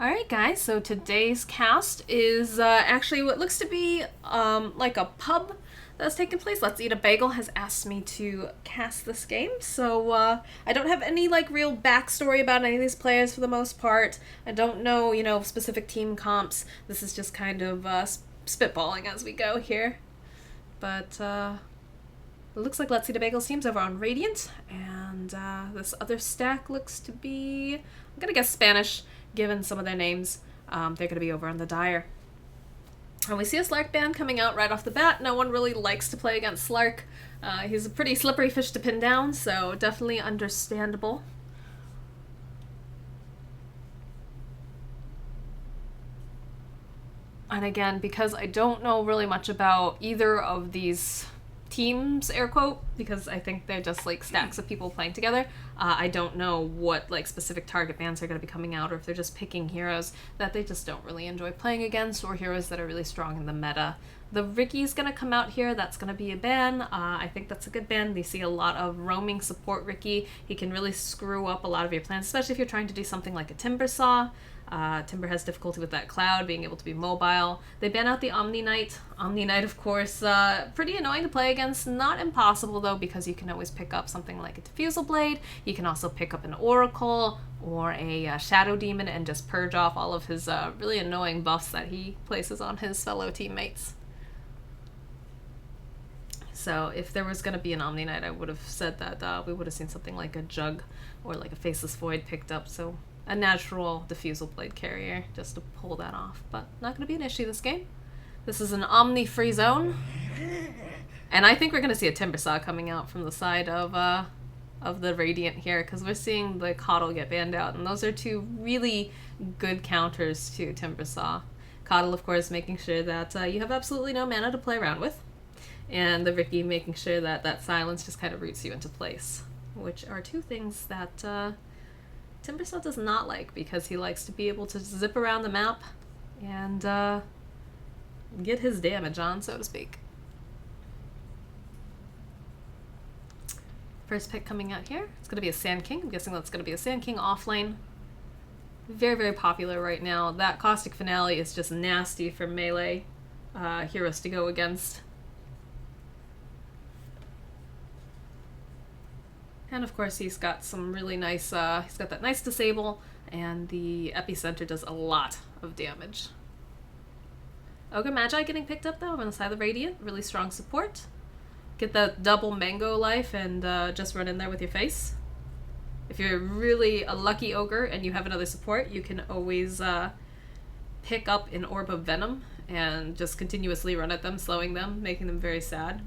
Alright guys, so today's cast is actually what looks to be like a pub that's taking place. Let's Eat a Bagel has asked me to cast this game, so I don't have any like real backstory about any of these players for the most part. I don't know, specific team comps. This is just kind of spitballing as we go here. But it looks like Let's Eat a Bagel's team's over on Radiant, and this other stack looks to be, I'm gonna guess Spanish, given some of their names. They're gonna be over on the Dire. And we see a Slark ban coming out right off the bat. No one really likes to play against Slark. He's a pretty slippery fish to pin down, so definitely understandable. And again, because I don't know really much about either of these teams, air quote, because I think they're just like stacks of people playing together. I don't know what like specific target bans are going to be coming out, or if they're just picking heroes that they just don't really enjoy playing against, or heroes that are really strong in the meta. The Ricky's going to come out here. That's going to be a ban. I think that's a good ban. We see a lot of roaming support Ricky. He can really screw up a lot of your plans, especially if you're trying to do something like a Timber Saw. Timber has difficulty with that cloud, being able to be mobile. They ban out the Omni Knight. Omni Knight, of course, pretty annoying to play against. Not impossible, though, because you can always pick up something like a Diffusal Blade. You can also pick up an Oracle or a Shadow Demon and just purge off all of his really annoying buffs that he places on his fellow teammates. So if there was going to be an Omni Knight, I would have said that we would have seen something like a Jug or like a Faceless Void picked up. So a natural Diffusal Blade carrier just to pull that off, but not going to be an issue this game. This is an Omni-free zone, and I think we're going to see a Timber Saw coming out from the side of the Radiant here, because we're seeing the Coddle get banned out, and those are two really good counters to Timber Saw. Coddle, of course, making sure that you have absolutely no mana to play around with, and the Ricky making sure that that silence just kind of roots you into place, which are two things that Timber Saw does not like, because he likes to be able to zip around the map and get his damage on, so to speak. First pick coming out here, it's going to be a Sand King. I'm guessing that's going to be a Sand King offlane. Very, very popular right now. That Caustic Finale is just nasty for melee heroes to go against. And of course he's got some really nice, he's got that nice disable, and the Epicenter does a lot of damage. Ogre Magi getting picked up though on the side of the Radiant, really strong support. Get that double mango life and just run in there with your face. If you're really a lucky Ogre and you have another support, you can always pick up an Orb of Venom and just continuously run at them, slowing them, making them very sad.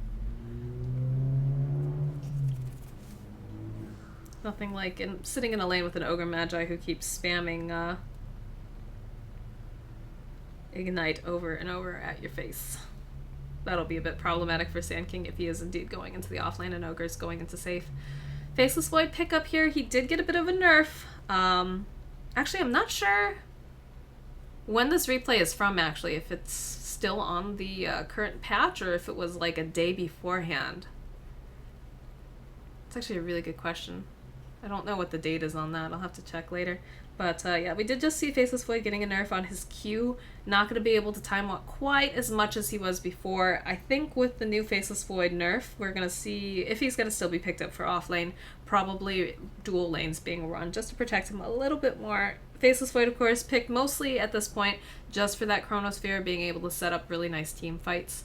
Nothing like sitting in a lane with an Ogre Magi who keeps spamming Ignite over and over at your face. That'll be a bit problematic for Sand King if he is indeed going into the offlane and Ogre's going into safe. Faceless Void pickup here. He did get a bit of a nerf. Actually, I'm not sure when this replay is from, actually, if it's still on the current patch or if it was like a day beforehand. It's actually a really good question. I don't know what the date is on that. I'll have to check later. But yeah, we did just see Faceless Void getting a nerf on his Q. Not going to be able to time walk quite as much as he was before. I think with the new Faceless Void nerf, we're going to see, if he's going to still be picked up for offlane, probably dual lanes being run just to protect him a little bit more. Faceless Void, of course, picked mostly at this point just for that Chronosphere, being able to set up really nice team fights,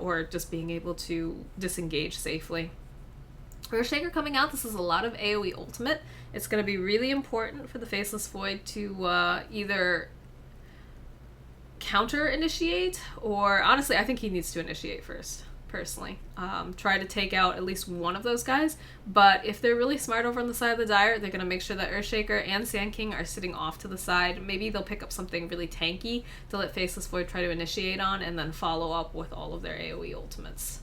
or just being able to disengage safely. Earthshaker coming out, this is a lot of AoE ultimate. It's going to be really important for the Faceless Void to either counter-initiate, or honestly, I think he needs to initiate first, personally. Try to take out at least one of those guys, but if they're really smart over on the side of the Dire, they're going to make sure that Earthshaker and Sand King are sitting off to the side. Maybe they'll pick up something really tanky to let Faceless Void try to initiate on, and then follow up with all of their AoE ultimates.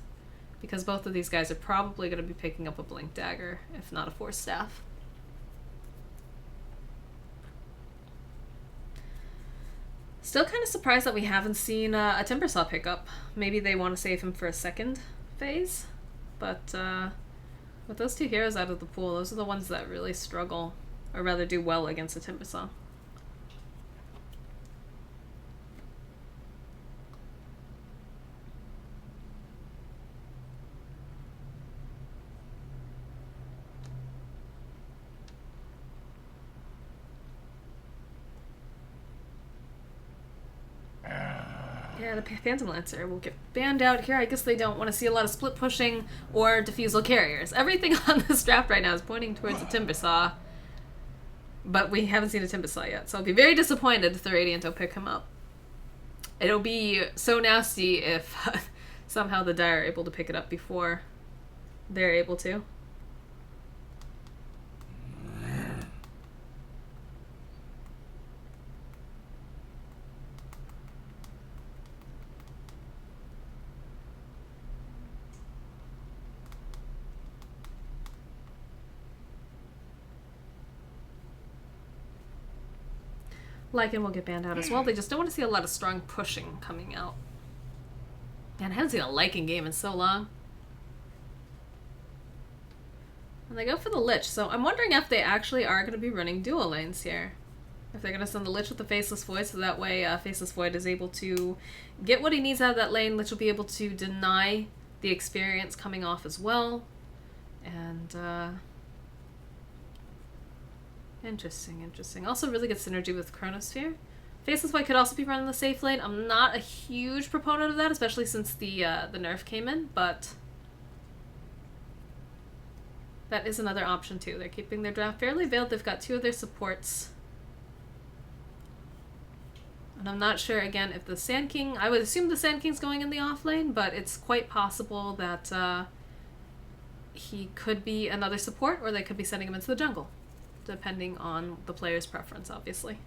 Because both of these guys are probably going to be picking up a Blink Dagger, if not a Force Staff. Still kind of surprised that we haven't seen a Timber Saw pickup. Maybe they want to save him for a second phase, but with those two heroes out of the pool, those are the ones that really struggle, or rather do well against a Timber Saw. Yeah, the Phantom Lancer will get banned out here. I guess they don't want to see a lot of split pushing or diffusal carriers. Everything on this draft right now is pointing towards a Timbersaw. But we haven't seen a Timbersaw yet, so I'll be very disappointed if the Radiant don't pick him up. It'll be so nasty if somehow the Dire are able to pick it up before they're able to. Lycan will get banned out as well. They just don't want to see a lot of strong pushing coming out. Man, I haven't seen a Lycan game in so long. And they go for the Lich, so I'm wondering if they actually are going to be running dual lanes here. If they're going to send the Lich with the Faceless Void, so that way Faceless Void is able to get what he needs out of that lane. Lich will be able to deny the experience coming off as well. And, interesting. Also really good synergy with Chronosphere. Faceless Void could also be running the safe lane. I'm not a huge proponent of that, especially since the nerf came in, but that is another option too. They're keeping their draft fairly veiled. They've got 2 of their supports. And I'm not sure, again, if the Sand King... I would assume the Sand King's going in the off lane, but it's quite possible that he could be another support, or they could be sending him into the jungle, depending on the player's preference, obviously.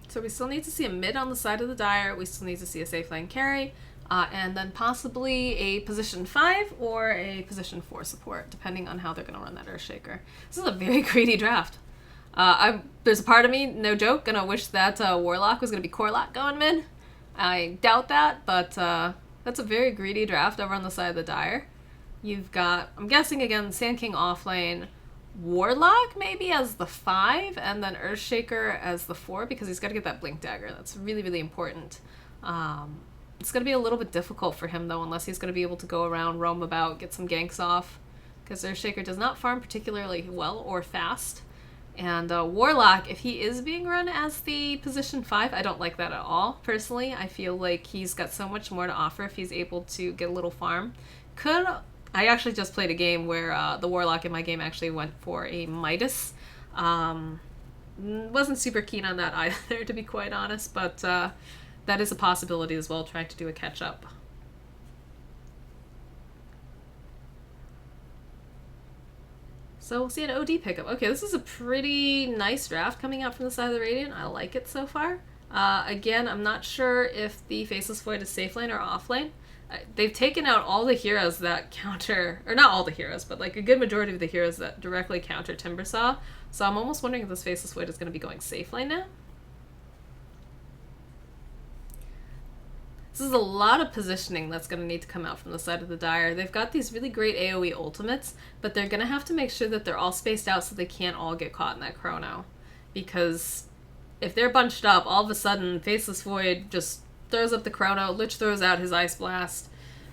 So we still need to see a mid on the side of the Dire, we still need to see a safe lane carry, and then possibly a position 5 or a position 4 support, depending on how they're going to run that Earthshaker. This is a very greedy draft. There's a part of me, no joke, gonna wish that Warlock was going to be Corlock going mid. I doubt that, but that's a very greedy draft over on the side of the Dire. You've got, I'm guessing again, Sand King offlane, Warlock maybe as the 5, and then Earthshaker as the 4, because he's got to get that Blink Dagger. That's really, really important. It's going to be a little bit difficult for him, though, unless he's going to be able to go around, roam about, get some ganks off, because Earthshaker does not farm particularly well or fast. And Warlock, if he is being run as the position 5, I don't like that at all, personally. I feel like he's got so much more to offer if he's able to get a little farm. I actually just played a game where the Warlock in my game actually went for a Midas. Wasn't super keen on that either, to be quite honest, but that is a possibility as well, trying to do a catch-up. So we'll see an OD pickup. Okay, this is a pretty nice draft coming out from the side of the Radiant. I like it so far. Again, I'm not sure if the Faceless Void is safe lane or off lane. They've taken out all the heroes that counter, or not all the heroes, but like a good majority of the heroes that directly counter Timbersaw. So I'm almost wondering if this Faceless Void is going to be going safe lane now. This is a lot of positioning that's going to need to come out from the side of the Dire. They've got these really great AoE ultimates, but they're going to have to make sure that they're all spaced out so they can't all get caught in that chrono. Because if they're bunched up, all of a sudden Faceless Void just throws up the chrono, Lich throws out his Ice Blast,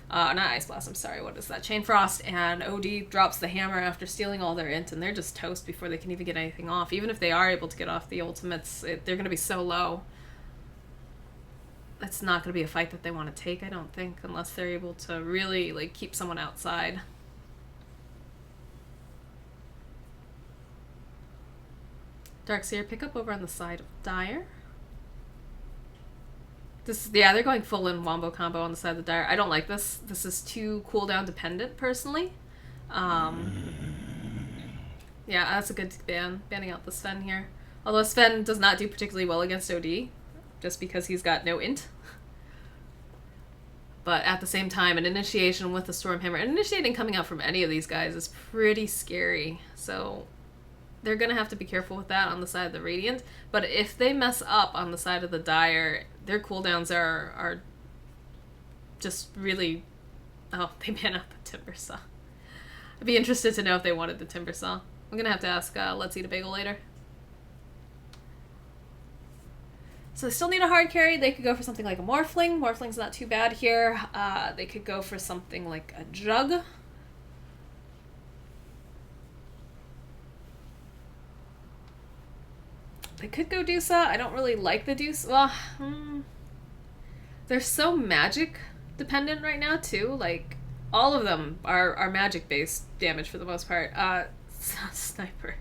not Ice Blast, I'm sorry, what is that? Chain Frost, and OD drops the hammer after stealing all their int, and they're just toast before they can even get anything off. Even if they are able to get off the ultimates, they're going to be so low. That's not going to be a fight that they want to take, I don't think, unless they're able to really like keep someone outside. Darkseer pickup over on the side of Dire. Yeah, they're going full in wombo combo on the side of the Dire. I don't like this. This is too cooldown dependent, personally. Yeah, that's a good ban. Banning out the Sven here. Although Sven does not do particularly well against OD, just because he's got no int. But at the same time, an initiation with the Stormhammer, and initiating coming out from any of these guys is pretty scary. So they're going to have to be careful with that on the side of the Radiant. But if they mess up on the side of the Dire, their cooldowns are just really... Oh, they ban out the Timbersaw. I'd be interested to know if they wanted the Timbersaw. I'm going to have to ask Let's Eat a Bagel later. So they still need a hard carry. They could go for something like a Morphling. Morphling's not too bad here. They could go for something like a Jug. They could go Dusa. I don't really like the Dusa. Well, they're so magic dependent right now too. Like, all of them are magic based damage for the most part. Sniper.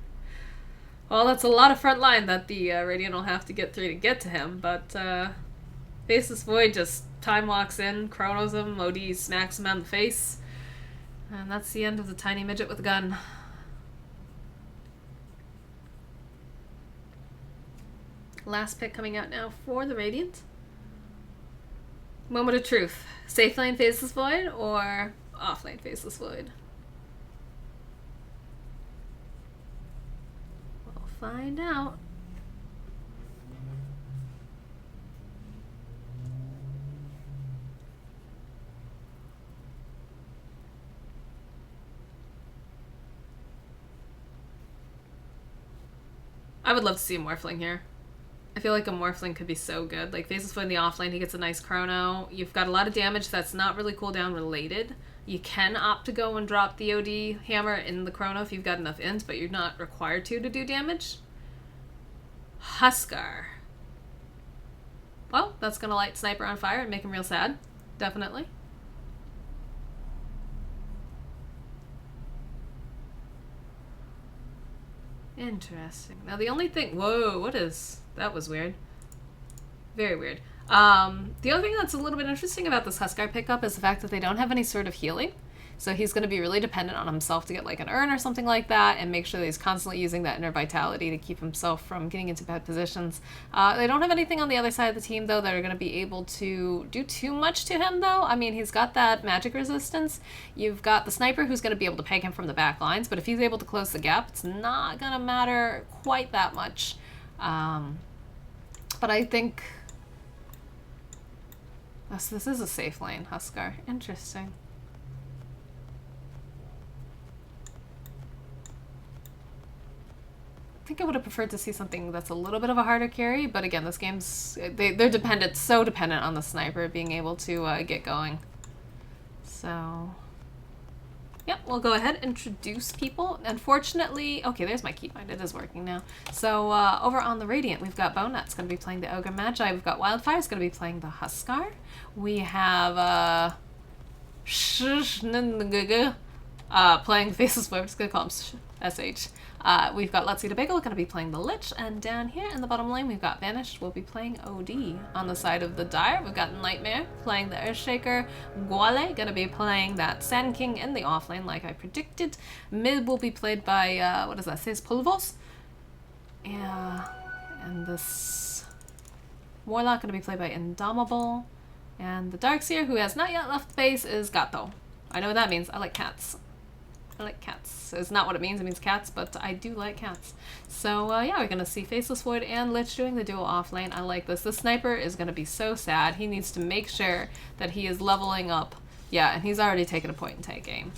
Well, that's a lot of front line that the Radiant will have to get through to get to him, but Faceless Void just time walks in, chronos him, OD smacks him on the face, and that's the end of the tiny midget with a gun. Last pick coming out now for the Radiant. Moment of truth. Safe lane Faceless Void or off lane Faceless Void? We'll find out. I would love to see a Morphling here. I feel like a Morphling could be so good. Like, Faceless Void in the offlane, he gets a nice chrono. You've got a lot of damage that's not really cooldown related. You can opt to go and drop the OD hammer in the chrono if you've got enough int, but you're not required to do damage. Huskar. Well, that's gonna light Sniper on fire and make him real sad. Definitely. Interesting. Now the only thing... Whoa, what is... That was weird. Very weird. The other thing that's a little bit interesting about this Huskar pickup is the fact that they don't have any sort of healing. So he's going to be really dependent on himself to get like an urn or something like that and make sure that he's constantly using that inner vitality to keep himself from getting into bad positions. They don't have anything on the other side of the team, though, that are going to be able to do too much to him, though. I mean, he's got that magic resistance. You've got the Sniper who's going to be able to peg him from the back lines, but if he's able to close the gap, it's not going to matter quite that much. But I think... Oh, so this is a safe lane, Huskar. Interesting. I think I would have preferred to see something that's a little bit of a harder carry, but again, this game's... They're dependent, so dependent on the Sniper being able to get going. So... Yep, we'll go ahead and introduce people. Unfortunately, okay, there's my keybind. It is working now. So over on the Radiant, we've got Bonet's going to be playing the Ogre Magi. We've got Wildfire's going to be playing the Huskar. We have playing the Faceless Void. I'm just going to call him SH. We've got Let's Eat a Bagel going to be playing the Lich, and down here in the bottom lane we've got Vanished will be playing OD. On the side of the Dire, we've got Nightmare playing the Earthshaker, Guale going to be playing that Sand King in the offlane like I predicted. Mid will be played by, what is that, Says Pulvos? Yeah, and this Warlock going to be played by Indomitable, and the Darkseer, who has not yet left the base, is Gato. I know what that means. I like cats. I like cats. It's not what it means cats, but I do like cats. So yeah, we're gonna see Faceless Void and Lich doing the duo offlane. I like this. The Sniper is gonna be so sad. He needs to make sure that he is leveling up. Yeah, and he's already taken a point and take aim.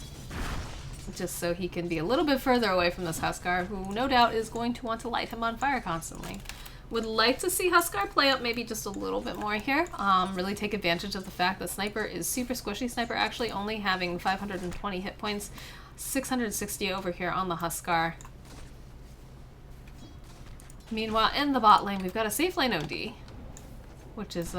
Just so he can be a little bit further away from this Huskar, who no doubt is going to want to light him on fire constantly. Would like to see Huskar play up maybe just a little bit more here. Really take advantage of the fact that Sniper is super squishy. Sniper actually only having 520 hit points. 660 over here on the Huskar. Meanwhile, in the bot lane, we've got a safe lane OD, which is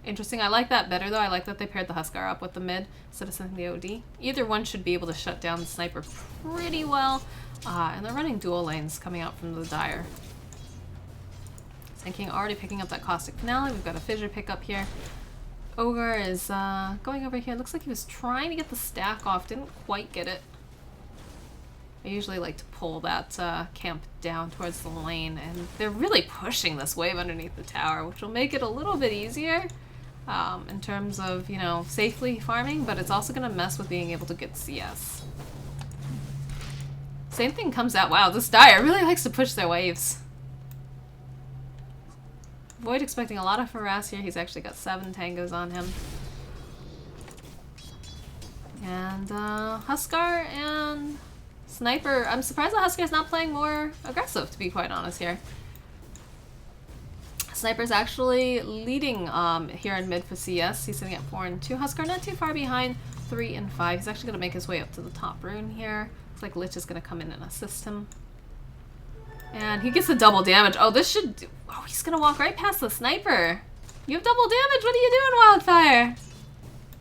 interesting. I like that better, though. I like that they paired the Huskar up with the mid instead of sending the OD. Either one should be able to shut down the Sniper pretty well. And they're running dual lanes coming out from the Dire. Sand King already picking up that Caustic Finale. We've got a Fissure pickup here. Ogre is going over here. Looks like he was trying to get the stack off. Didn't quite get it. I usually like to pull that camp down towards the lane, and they're really pushing this wave underneath the tower, which will make it a little bit easier in terms of, you know, safely farming, but it's also going to mess with being able to get CS. Same thing comes out. Wow, this Dire really likes to push their waves. Void expecting a lot of harass here. He's actually got 7 tangos on him. And Huskar and Sniper. I'm surprised that Huskar's not playing more aggressive, to be quite honest here. Sniper's actually leading here in mid for CS. He's sitting at 4 and 2. Huskar not too far behind, 3 and 5. He's actually going to make his way up to the top rune here. Looks like Lich is going to come in and assist him. And he gets the double damage. Oh, this should do... Oh, he's going to walk right past the Sniper. You have double damage. What are you doing, Wildfire?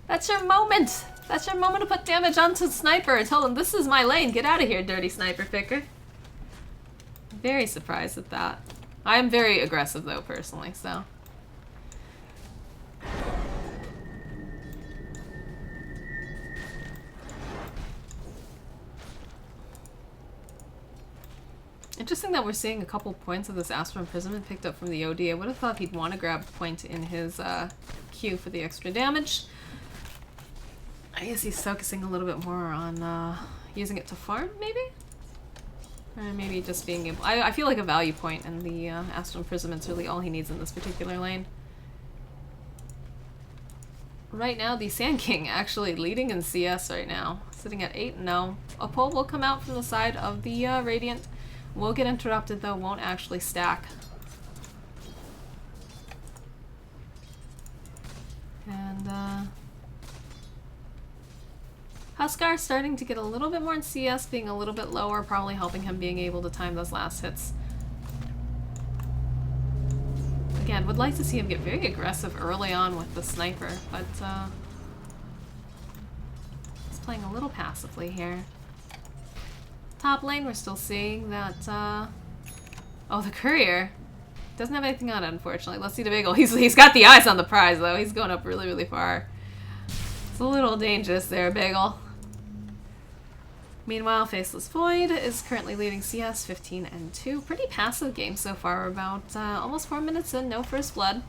That's your moment. That's your moment to put damage onto Sniper and tell him, this is my lane. Get out of here, dirty Sniper picker. Very surprised at that. I am very aggressive, though, personally, so... Interesting that we're seeing a couple points of this Astral Imprisonment picked up from the OD. I would have thought he'd want to grab a point in his Q for the extra damage. I guess he's focusing a little bit more on using it to farm, maybe? Or maybe just being able... I feel like a value point and the Astral Imprisoment's really all he needs in this particular lane. Right now, the Sand King actually leading in CS right now. Sitting at 8-0. A pull will come out from the side of the Radiant. Will get interrupted though, won't actually stack. And Huskar starting to get a little bit more in CS, being a little bit lower, probably helping him being able to time those last hits. Again, would like to see him get very aggressive early on with the Sniper, but he's playing a little passively here. Top lane, we're still seeing that, oh, the Courier doesn't have anything on it, unfortunately. Let's see the Bagel. He's got the eyes on the prize, though. He's going up really, really far. It's a little dangerous there, Bagel. Meanwhile, Faceless Void is currently leading CS 15 and 2. Pretty passive game so far. We're about almost 4 minutes in, no first blood.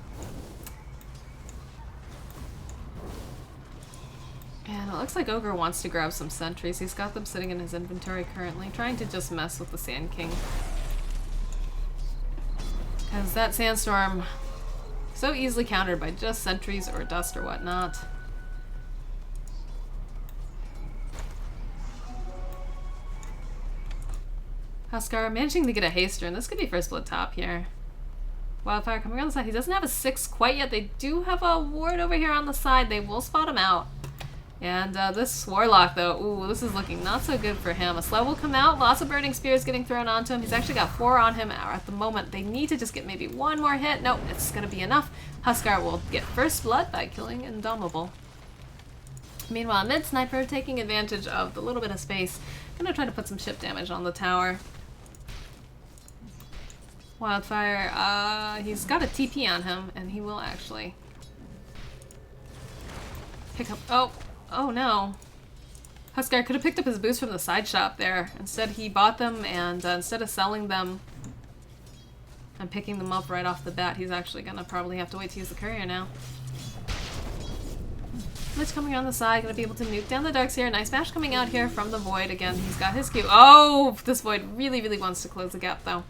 And it looks like Ogre wants to grab some sentries. He's got them sitting in his inventory currently, trying to just mess with the Sand King. Because that Sandstorm, so easily countered by just sentries or dust or whatnot. Huskar managing to get a haster, and this could be first blood top here. Wildfire coming around the side. He doesn't have a 6 quite yet. They do have a ward over here on the side. They will spot him out. And this Warlock, though, ooh, this is looking not so good for him. A slow will come out. Lots of Burning Spears getting thrown onto him. He's actually got 4 on him at the moment. They need to just get maybe 1 more hit. Nope, it's going to be enough. Huskar will get first blood by killing Indomitable. Meanwhile, mid Sniper taking advantage of the little bit of space. Gonna try to put some ship damage on the tower. Wildfire, he's got a TP on him, and he will actually pick up... Oh no. Huskar could have picked up his boost from the side shop there. Instead he bought them, and instead of selling them and picking them up right off the bat, he's actually gonna probably have to wait to use the Courier now. Lich coming on the side, gonna be able to nuke down the Darks here. Nice bash coming out here from the Void. Again, he's got his Q. Oh! This Void really, really wants to close the gap though.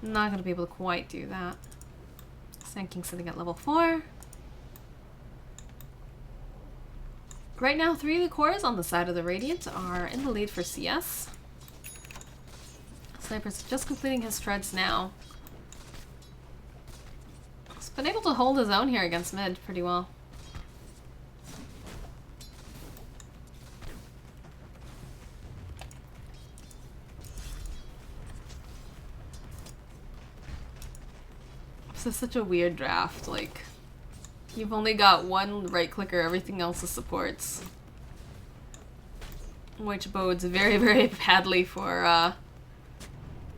Not gonna be able to quite do that. Sand King sitting at level 4. Right now, 3 of the cores on the side of the Radiant are in the lead for CS. Sniper's just completing his treads now. He's been able to hold his own here against mid pretty well. This is such a weird draft, like... You've only got 1 right clicker, everything else is supports. Which bodes very, very badly for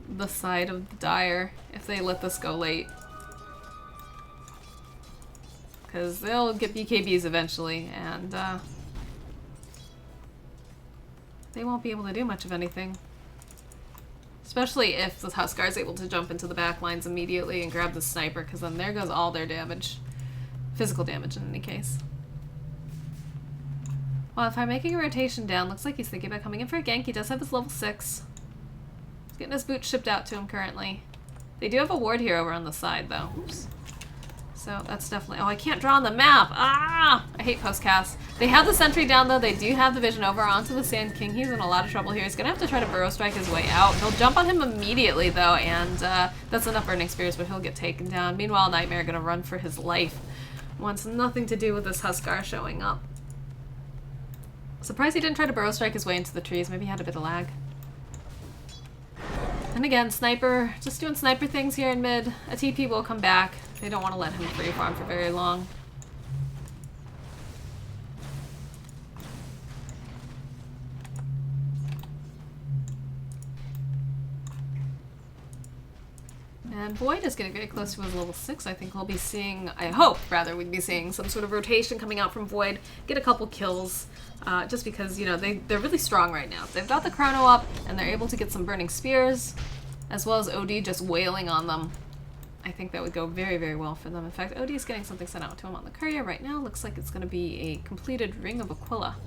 the side of the Dire if they let this go late. Because they'll get BKBs eventually, and they won't be able to do much of anything. Especially if the Huskar is able to jump into the back lines immediately and grab the Sniper, because then there goes all their damage. Physical damage in any case. Well, if I'm making a rotation down, looks like he's thinking about coming in for a gank. He does have his level 6. He's getting his boot shipped out to him currently. They do have a ward here over on the side, though. Oops. So that's definitely... Oh, I can't draw on the map! Ah! I hate postcasts. They have the sentry down, though. They do have the vision over onto the Sand King. He's in a lot of trouble here. He's gonna have to try to burrow strike his way out. He'll jump on him immediately, though, and that's enough burning spears, but he'll get taken down. Meanwhile, Nightmare gonna run for his life. Wants nothing to do with this Huskar showing up. Surprised he didn't try to burrow strike his way into the trees. Maybe he had a bit of lag. And again, Sniper, just doing Sniper things here in mid. A TP will come back. They don't want to let him free farm for very long. And Void is getting very close to his level 6. I think we'll be seeing, I hope, rather, we'd be seeing some sort of rotation coming out from Void. Get a couple kills, just because, you know, they're really strong right now. They've got the Chrono up, and they're able to get some Burning Spears, as well as OD just wailing on them. I think that would go very, very well for them. In fact, OD is getting something sent out to him on the courier right now. Looks like it's going to be a completed Ring of Aquila.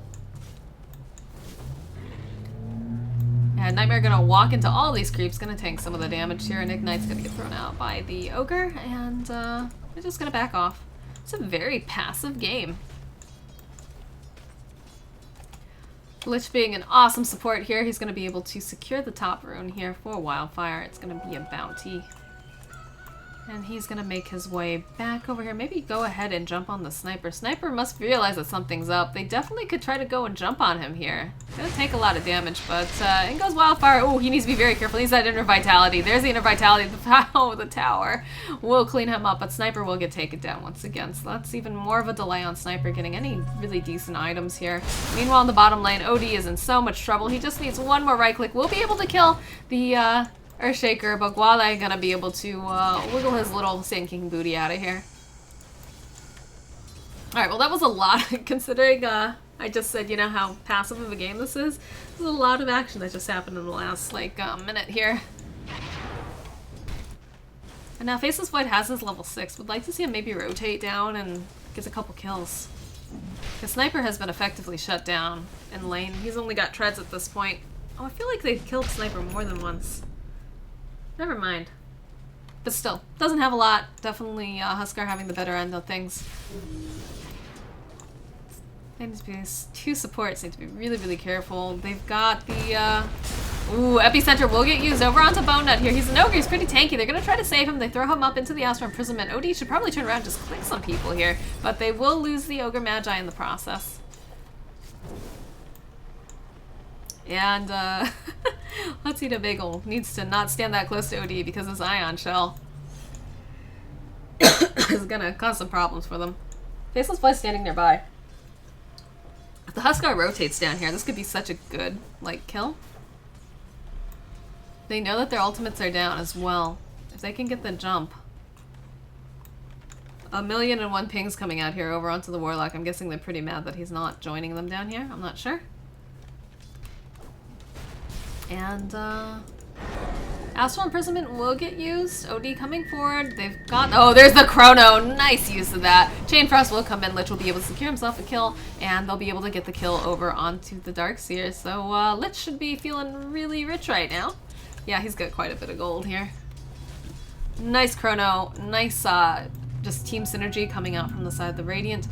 And Nightmare gonna walk into all these creeps, gonna tank some of the damage here, and Ignite's gonna get thrown out by the Ogre, and they're just gonna back off. It's a very passive game. Lich being an awesome support here, he's gonna be able to secure the top rune here for Wildfire. It's gonna be a bounty. And he's gonna make his way back over here. Maybe go ahead and jump on the Sniper. Sniper must realize that something's up. They definitely could try to go and jump on him here. It's gonna take a lot of damage, but in goes Wildfire. Oh, he needs to be very careful. He needs that Inner Vitality. There's the Inner Vitality. The tower will clean him up, but Sniper will get taken down once again. So that's even more of a delay on Sniper getting any really decent items here. Meanwhile, in the bottom lane, OD is in so much trouble. He just needs one more right click. We'll be able to kill the Earthshaker, but Gwale gonna be able to wiggle his little Sand King booty out of here. Alright, well that was a lot, considering I just said, you know, how passive of a game this is. There's a lot of action that just happened in the last, like, minute here. And now Faceless Void has his level 6. Would like to see him maybe rotate down and get a couple kills. Because Sniper has been effectively shut down in lane. He's only got treads at this point. Oh, I feel like they've killed Sniper more than once. Never mind. But still, doesn't have a lot. Definitely Huskar having the better end of things. They need to be, two supports need to be really, really careful. They've got the, ooh, Epicenter will get used over onto Bone Nut here. He's an Ogre, he's pretty tanky. They're gonna try to save him. They throw him up into the Astral Imprisonment. OD should probably turn around and just click some people here. But they will lose the Ogre Magi in the process. And, let's eat a Bagel. Needs to not stand that close to OD because his Ion Shell is gonna cause some problems for them. Faceless Void standing nearby. If the Huskar rotates down here, this could be such a good, like, kill. They know that their ultimates are down as well. If they can get the jump. 1,000,001 pings coming out here over onto the Warlock. I'm guessing they're pretty mad that he's not joining them down here. I'm not sure. And, Astral Imprisonment will get used. OD coming forward. They've got... Oh, there's the Chrono! Nice use of that. Chain Frost will come in. Lich will be able to secure himself a kill, and they'll be able to get the kill over onto the Darkseer. So, Lich should be feeling really rich right now. Yeah, he's got quite a bit of gold here. Nice Chrono. Nice, just team synergy coming out from the side of the Radiant.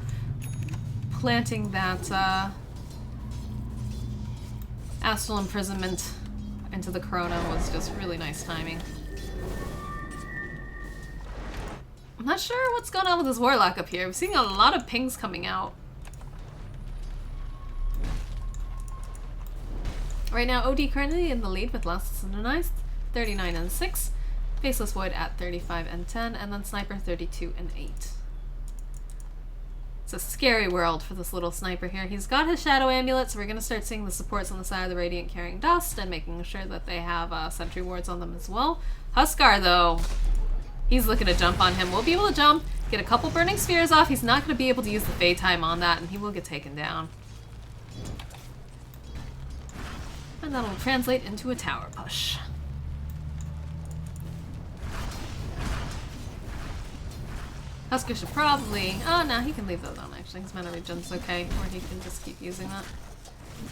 Planting that, Astral Imprisonment into the Chrono was just really nice timing. I'm not sure what's going on with this Warlock up here. I'm seeing a lot of pings coming out. Right now, OD currently in the lead with Last Synchronized, 39 and 6. Faceless Void at 35 and 10, and then Sniper 32 and 8. It's a scary world for this little Sniper here. He's got his Shadow Amulet, so we're going to start seeing the supports on the side of the Radiant carrying dust and making sure that they have sentry wards on them as well. Huskar, though, he's looking to jump on him. We'll be able to jump, get a couple Burning Spheres off. He's not going to be able to use the Fade Time on that, and he will get taken down. And that'll translate into a tower push. Huskar should probably... Oh, no, he can leave those on, actually. His mana regen's okay, or he can just keep using that.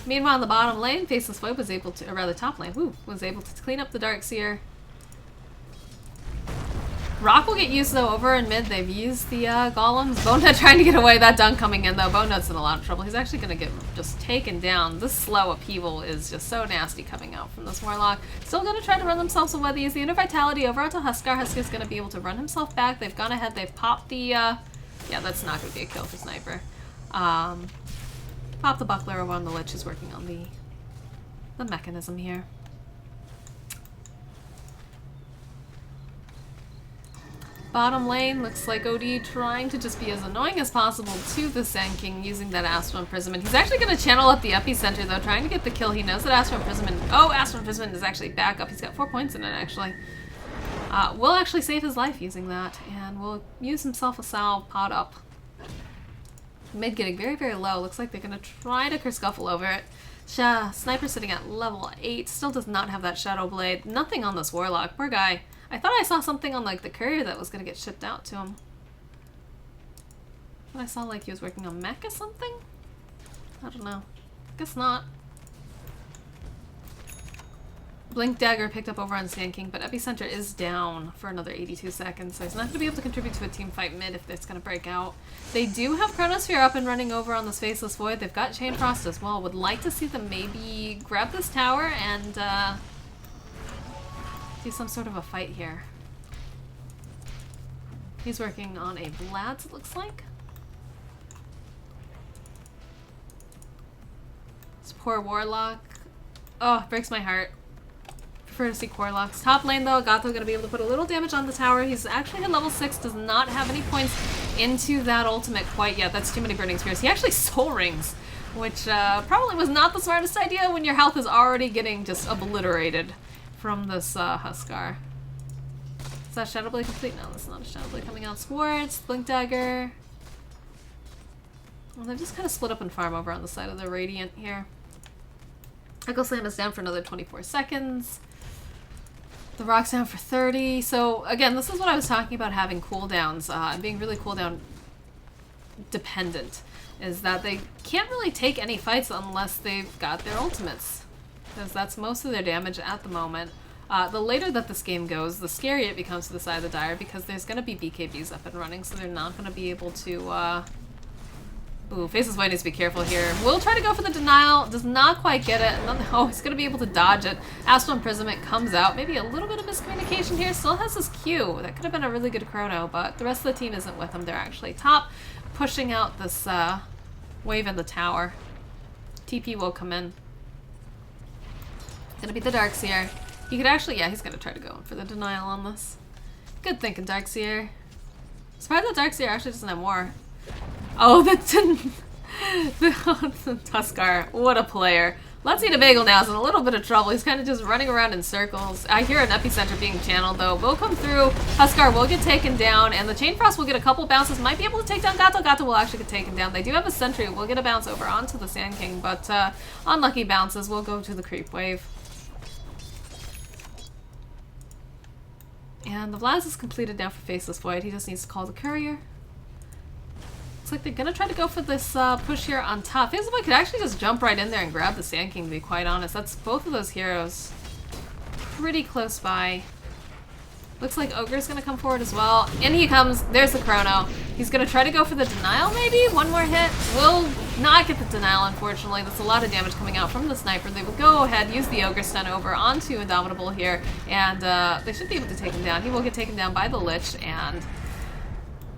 Meanwhile, in the bottom lane, Faceless Void was able to... Or rather, top lane, was able to clean up the Darkseer. Rock will get used though over in mid. They've used the golems. Bonenut trying to get away. That dunk coming in though. Bonenut's in a lot of trouble. He's actually going to get just taken down. This slow upheaval is just so nasty coming out from this Warlock. Still going to try to run themselves away. They use the Inner Vitality over onto Huskar. Huskar's going to be able to run himself back. They've gone ahead. They've popped the... yeah, that's not going to be a kill for Sniper. Pop the Buckler over on the Lich, who's working on the mechanism here. Bottom lane, looks like OD trying to just be as annoying as possible to the Sand King using that Astral Imprisonment. He's actually going to channel up the epicenter though, trying to get the kill. He knows that Astral Imprisonment... Oh, Astral Imprisonment is actually back up. He's got 4 points in it actually. Will actually save his life using that, and will use himself a salve, pot up. Mid getting very, very low. Looks like they're going to try to Kerscuffle over it. Sniper sitting at level 8, still does not have that Shadow Blade. Nothing on this Warlock. Poor guy. I thought I saw something on like the courier that was going to get shipped out to him. I saw like he was working on mech or something? I don't know. Guess not. Blink Dagger picked up over on Sand King, but Epicenter is down for another 82 seconds, so he's not going to be able to contribute to a team fight mid if it's going to break out. They do have Chronosphere up and running over on this Faceless Void. They've got Chain Frost as well. Would like to see them maybe grab this tower and do some sort of a fight here. He's working on a Vlad's, it looks like. This poor Warlock. Oh, breaks my heart. Prefer to see Warlocks. Top lane though, Gato gonna be able to put a little damage on the tower. He's actually at level 6, does not have any points into that ultimate quite yet. That's too many Burning Spears. He actually Soul Rings, which probably was not the smartest idea when your health is already getting just obliterated from this Huskar. Is that Shadow Blade complete? No, that's not a Shadow Blade coming out. Swords, Blink Dagger. Well, they've just kind of split up and farm over on the side of the Radiant here. Echo Slam is down for another 24 seconds. The Rock's down for 30. So again, this is what I was talking about, having cooldowns and being really cooldown dependent, is that they can't really take any fights unless they've got their ultimates, because that's most of their damage at the moment. The later that this game goes, the scarier it becomes to the side of the Dire, because there's going to be BKBs up and running, so they're not going to be able to... Ooh, Faceless Void needs to be careful here. Will try to go for the denial, does not quite get it. Oh, he's going to be able to dodge it. Astral Imprisonment comes out. Maybe a little bit of miscommunication here. Still has his Q. That could have been a really good chrono, but the rest of the team isn't with him. They're actually top, pushing out this wave in the tower. TP will come in. Gonna be the Darkseer. He could actually, yeah, he's gonna try to go in for the denial on this. Good thinking, Darkseer. Surprised that Darkseer actually doesn't have more. Oh, the Tuskar. What a player. Let's Eat a Bagel now is in a little bit of trouble. He's kind of just running around in circles. I hear an Epicenter being channeled, though. Will come through. Huskar will get taken down, and the Chain Frost will get a couple bounces. Might be able to take down Gato. Gato will actually get taken down. They do have a Sentry. We'll get a bounce over onto the Sand King, but unlucky bounces will go to the Creep Wave. And the Vlad's is completed now for Faceless Void. He just needs to call the Courier. Looks like they're gonna try to go for this push here on top. Faceless Void could actually just jump right in there and grab the Sand King, to be quite honest. That's both of those heroes pretty close by. Looks like Ogre's gonna come forward as well. In he comes. There's the Chrono. He's gonna try to go for the denial, maybe? One more hit. Will not get the denial, unfortunately. That's a lot of damage coming out from the Sniper. They will go ahead, use the Ogre stun over onto Indomitable here, and they should be able to take him down. He will get taken down by the Lich, and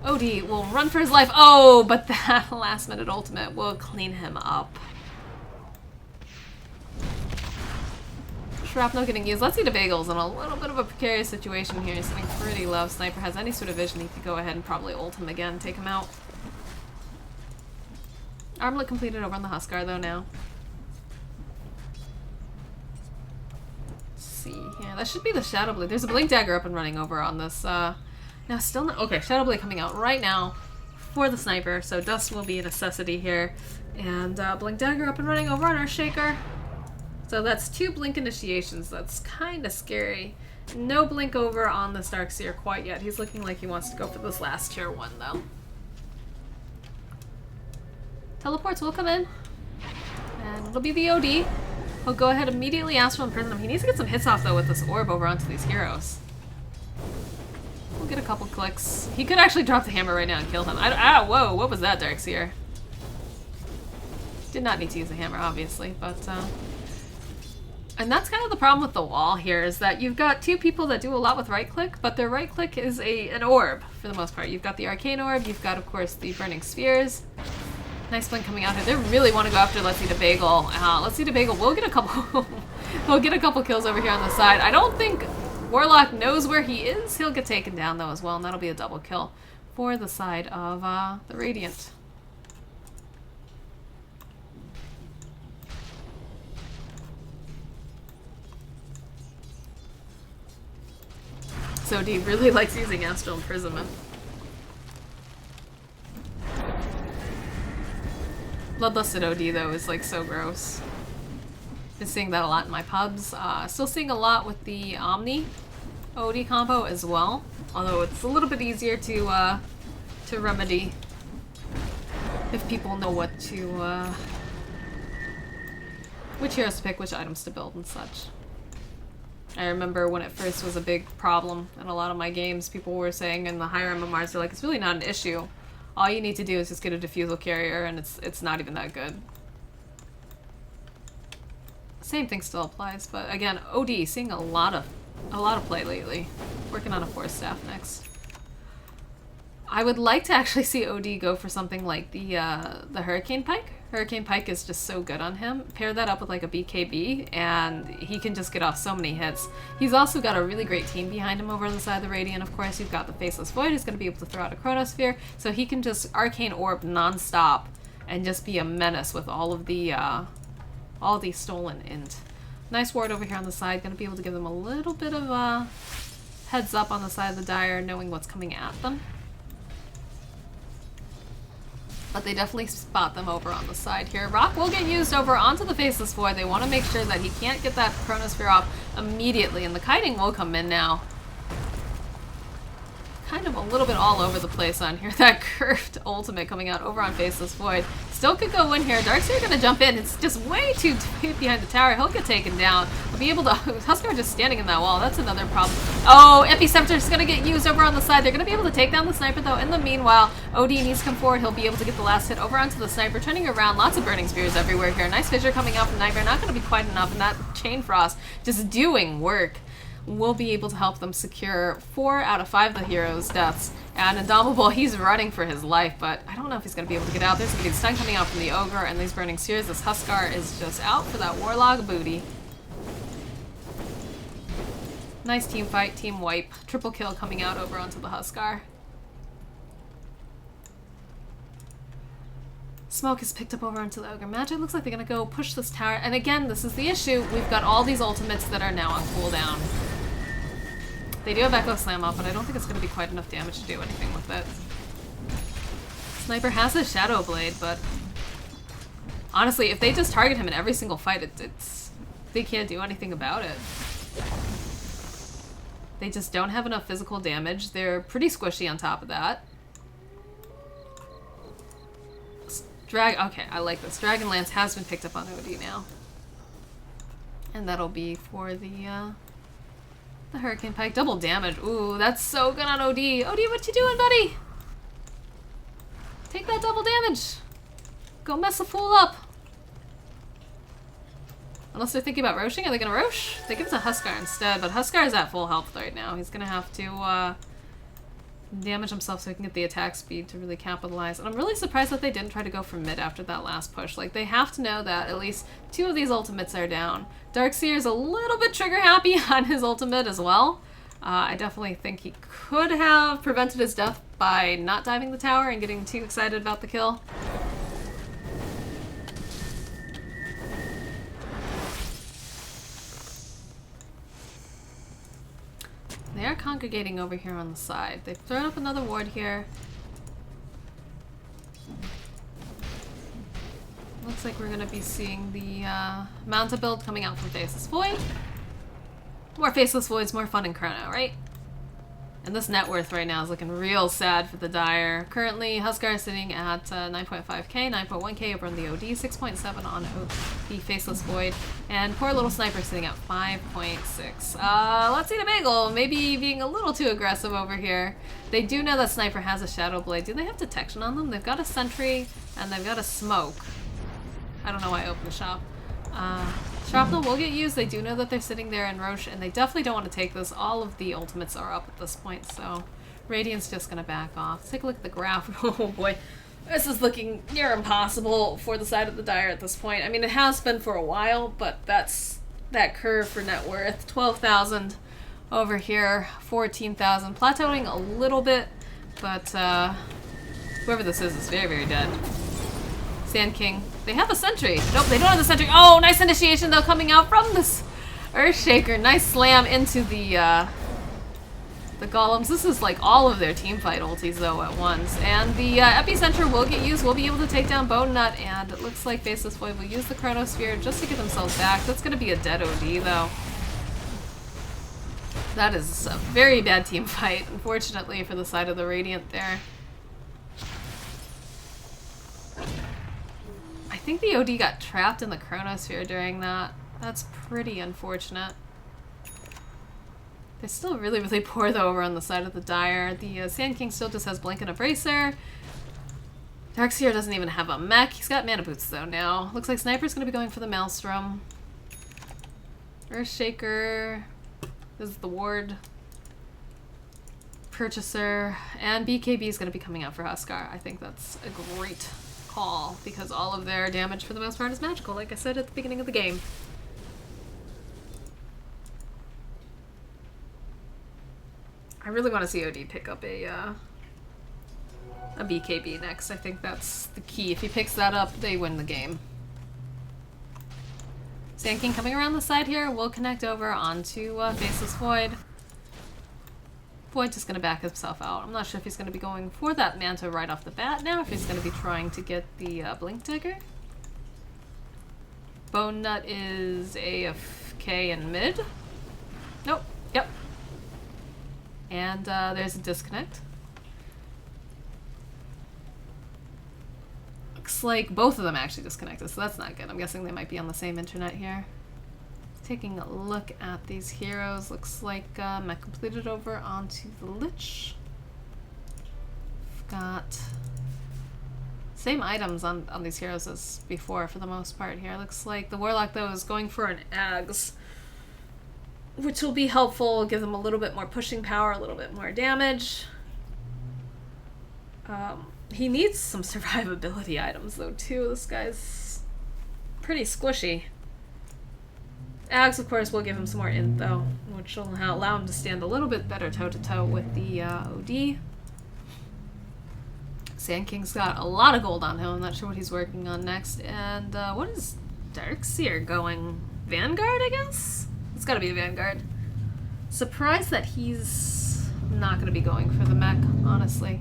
OD will run for his life. Oh, but that last minute ultimate will clean him up. Shrapnel getting used. Let's Eat a Bagel's in a little bit of a precarious situation here. He's sitting pretty low. Sniper has any sort of vision. He could go ahead and probably ult him again, take him out. Armlet completed over on the Huskar though now. Let's see. Yeah, that should be the Shadow Blade. There's a Blink Dagger up and running over on this. Now still not. Okay, Shadow Blade coming out right now for the Sniper. So Dust will be a necessity here. And Blink Dagger up and running over on our Shaker. So that's 2 Blink initiations. That's kind of scary. No Blink over on this Darkseer quite yet. He's looking like he wants to go for this last tier 1 though. Teleports will come in. And it'll be the OD. He'll go ahead immediately Astral Imprison him. He needs to get some hits off though with this orb over onto these heroes. We'll get a couple clicks. He could actually drop the hammer right now and kill him. Whoa, what was that, Darkseer? Did not need to use a hammer, obviously, but, and that's kind of the problem with the wall here, is that you've got two people that do a lot with right-click, but their right-click is an orb, for the most part. You've got the arcane orb, you've got, of course, the burning spheres. Nice blink coming out here. They really want to go after Let's Eat a Bagel. Let's Eat a Bagel. We'll get a couple we'll get a couple kills over here on the side. I don't think Warlock knows where he is. He'll get taken down, though, as well, and that'll be a double kill for the side of the Radiant. So D really likes using Astral Imprisonment. Bloodlusted OD, though, is like so gross. Been seeing that a lot in my pubs. Still seeing a lot with the Omni OD combo as well. Although it's a little bit easier to remedy if people know what to, which heroes to pick, which items to build and such. I remember when it first was a big problem in a lot of my games, people were saying in the higher MMRs, they're like, it's really not an issue. All you need to do is just get a diffusal carrier, and it's not even that good. Same thing still applies, but again, OD, seeing a lot of play lately. Working on a Force Staff next. I would like to actually see OD go for something like the Hurricane Pike. Hurricane Pike is just so good on him. Pair that up with like a BKB, and he can just get off so many hits. He's also got a really great team behind him over on the side of the Radiant. Of course, you've got the Faceless Void, who's going to be able to throw out a Chronosphere, so he can just Arcane Orb non-stop and just be a menace with all of the stolen int. Nice ward over here on the side, going to be able to give them a little bit of heads up on the side of the Dire, knowing what's coming at them. But they definitely spot them over on the side here. Rock will get used over onto the Faceless Void. They want to make sure that he can't get that Chronosphere off immediately, and the kiting will come in now. Kind of a little bit all over the place on here. That curved ultimate coming out over on Faceless Void. Still could go in here. Darkseer gonna jump in. It's just way too deep behind the tower. He'll get taken down. He'll be able to... Huskar just standing in that wall. That's another problem. Oh, Epiceptor's gonna get used over on the side. They're gonna be able to take down the sniper, though. In the meanwhile, OD needs to come forward. He'll be able to get the last hit over onto the sniper. Turning around. Lots of burning spears everywhere here. Nice fissure coming out from Nightmare. Not gonna be quite enough. And that Chain Frost just doing work. Will be able to help them secure 4 out of 5 of the heroes' deaths. And Indomitable, he's running for his life, but I don't know if he's going to be able to get out. There's going to be the stun coming out from the Ogre and these Burning Spheres. This Huskar is just out for that Warlock booty. Nice team fight, team wipe. Triple kill coming out over onto the Huskar. Smoke is picked up over onto the Ogre Magic. Looks like they're going to go push this tower. And again, this is the issue. We've got all these ultimates that are now on cooldown. They do have Echo Slam up, but I don't think it's going to be quite enough damage to do anything with it. Sniper has a Shadow Blade, but honestly, if they just target him in every single fight, they can't do anything about it. They just don't have enough physical damage. They're pretty squishy on top of that. Okay, I like this. Dragon Lance has been picked up on OD now. And that'll be for the Hurricane Pike. Double damage. Ooh, that's so good on OD. OD, what you doing, buddy? Take that double damage. Go mess a fool up. Unless they're thinking about roshing. Are they going to rosh? They give it to Huskar instead, but Huskar is at full health right now. He's going to have to damage himself so he can get the attack speed to really capitalize. And I'm really surprised that they didn't try to go for mid after that last push. Like, they have to know that at least 2 of these ultimates are down. Darkseer is a little bit trigger happy on his ultimate as well. I definitely think he could have prevented his death by not diving the tower and getting too excited about the kill. They are congregating over here on the side. They've thrown up another ward here. Looks like we're going to be seeing the Manta build coming out from Faceless Void. More Faceless Voids, more fun in Chrono, right? And this net worth right now is looking real sad for the Dire. Currently, Huskar is sitting at 9.5k, 9.1k over on the OD, 6.7 on the Faceless Void, and poor little Sniper sitting at 5.6. Let's see the Bagel, maybe being a little too aggressive over here. They do know that Sniper has a Shadow Blade. Do they have detection on them? They've got a Sentry, and they've got a Smoke. I don't know why I opened the shop. Shrapnel will get used. They do know that they're sitting there in Roche, and they definitely don't want to take this. All of the ultimates are up at this point, so Radiant's just going to back off. Let's take a look at the graph. Oh boy, this is looking near impossible for the side of the Dire at this point. I mean, it has been for a while, but that's that curve for net worth. 12,000 over here, 14,000. Plateauing a little bit, but whoever this is very, very dead. Sand King. They have a sentry. Nope, they don't have the sentry. Oh, nice initiation though coming out from this Earthshaker. Nice slam into the golems. This is like all of their team fight ultis though at once. And the epicenter will get used. We'll be able to take down Bone Nut, and it looks like Faceless Void will use the Chronosphere just to get themselves back. That's gonna be a dead OD though. That is a very bad team fight, unfortunately, for the side of the Radiant there. I think the OD got trapped in the Chronosphere during that. That's pretty unfortunate. They're still really, really poor though over on the side of the Dire. The Sand King still just has Blink and Abrasier. Darkseer doesn't even have a mech. He's got Mana Boots though now. Looks like Sniper's going to be going for the Maelstrom. Earthshaker. This is the Ward. Purchaser. And BKB is going to be coming out for Huskar. I think that's a great call, because all of their damage for the most part is magical, like I said at the beginning of the game. I really want to see OD pick up a BKB next. I think that's the key. If he picks that up, they win the game. Sand King coming around the side here will connect over onto Faceless Void. Void just going to back himself out. I'm not sure if he's going to be going for that Manta right off the bat now, if he's going to be trying to get the Blink Dagger. Bone Nut is AFK in mid. Nope. Yep. And there's a disconnect. Looks like both of them actually disconnected, so that's not good. I'm guessing they might be on the same internet here. Taking a look at these heroes, looks like mech completed over onto the Lich. We've got same items on these heroes as before for the most part here. Looks like the Warlock though is going for an Ags, which will be helpful, give them a little bit more pushing power, a little bit more damage. He needs some survivability items though too. This guy's pretty squishy. Ags, of course, will give him some more int, though, which will allow him to stand a little bit better toe-to-toe with the OD. Sand King's got a lot of gold on him. I'm not sure what he's working on next. And what is Darkseer going? Vanguard, I guess? It's gotta be a Vanguard. Surprised that he's not gonna be going for the mech, honestly.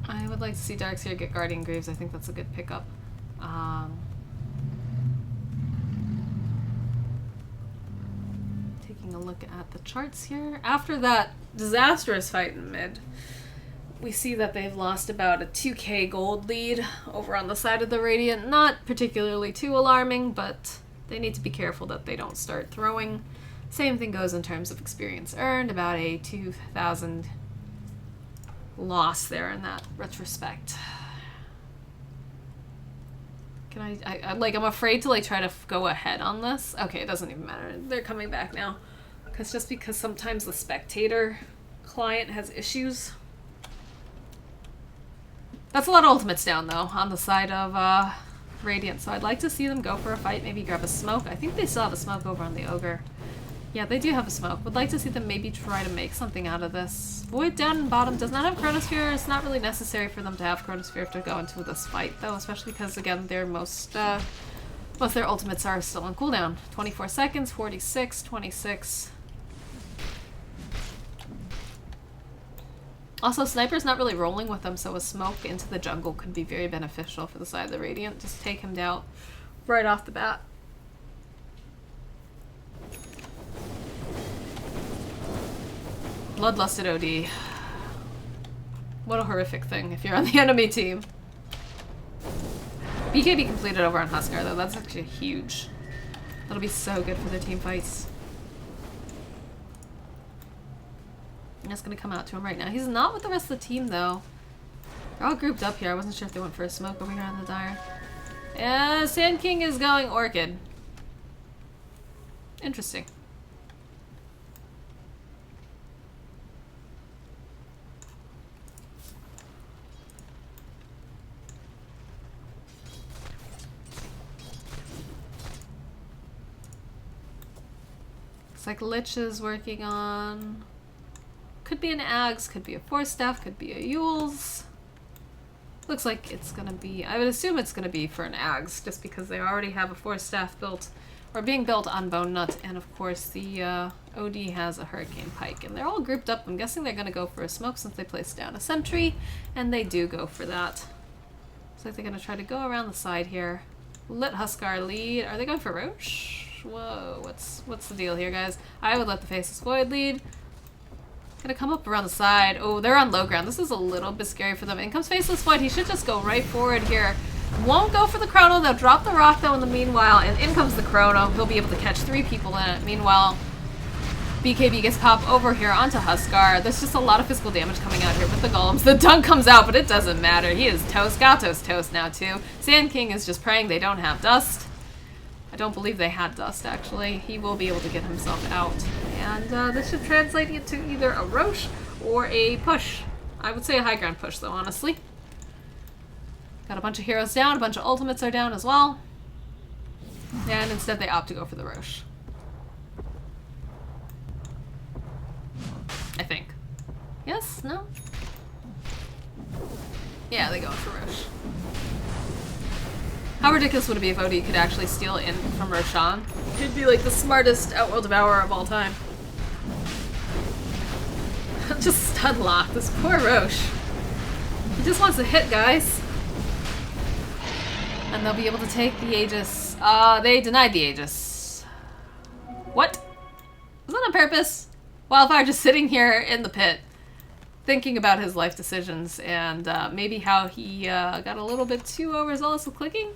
I would like to see Darkseer get Guardian Greaves. I think that's a good pickup. Taking a look at the charts here. After that disastrous fight in mid, we see that they've lost about a 2k gold lead over on the side of the Radiant. Not particularly too alarming, but they need to be careful that they don't start throwing. Same thing goes in terms of experience earned, about a 2,000 loss there in that retrospect. Can I'm afraid to like try to go ahead on this. Okay, it doesn't even matter. They're coming back now. Because sometimes the spectator client has issues. That's a lot of ultimates down though on the side of Radiant, so I'd like to see them go for a fight, maybe grab a smoke. I think they still have a smoke over on the Ogre. Yeah, they do have a smoke. Would like to see them maybe try to make something out of this. Void down in bottom does not have Chronosphere. It's not really necessary for them to have Chronosphere to go into this fight, though, especially because, again, their most their ultimates are still on cooldown. 24 seconds, 46, 26. Also, Sniper's not really rolling with them, so a smoke into the jungle could be very beneficial for the side of the Radiant. Just take him down right off the bat. Bloodlusted OD. What a horrific thing if you're on the enemy team. BKB completed over on Huskar though, that's actually huge. That'll be so good for their team fights. I'm just gonna come out to him right now. He's not with the rest of the team though. They're all grouped up here. I wasn't sure if they went for a smoke over here on the dire. Yeah, Sand King is going Orchid. Interesting. Looks like Lich is working on... Could be an Ags, could be a Force Staff, could be a Yules. Looks like it's gonna be... I would assume it's gonna be for an Ags, just because they already have a Force Staff built, or being built on Bone Nut, and of course the OD has a Hurricane Pike. And they're all grouped up. I'm guessing they're gonna go for a smoke since they placed down a sentry, and they do go for that. Looks like they're gonna try to go around the side here. Let Huskar lead. Are they going for Roche? Whoa, what's the deal here, guys? I would let the Faceless Void lead. Gonna come up around the side. Oh, they're on low ground. This is a little bit scary for them. In comes Faceless Void. He should just go right forward here. Won't go for the Chrono. They'll drop the rock though in the meanwhile, and in comes the Chrono. He'll be able to catch 3 people in it. Meanwhile, BKB gets popped over here onto Huskar. There's just a lot of physical damage coming out here with the golems. The dunk comes out, but it doesn't matter. He is toast. Gato's toast now too. Sand King is just praying they don't have dust. I don't believe they had dust, actually. He will be able to get himself out. And this should translate into either a Roche or a push. I would say a high ground push, though, honestly. Got a bunch of heroes down, a bunch of ultimates are down as well. And instead they opt to go for the Roche. I think. Yes? No? Yeah, they go for Roche. How ridiculous would it be if OD could actually steal in from Roshan? He'd be like the smartest Outworld Devourer of all time. Just stun lock, this poor Roche. He just wants to hit, guys. And they'll be able to take the Aegis. They denied the Aegis. What? Was that on purpose? Wildfire just sitting here in the pit, thinking about his life decisions and maybe how he got a little bit too overzealous with clicking?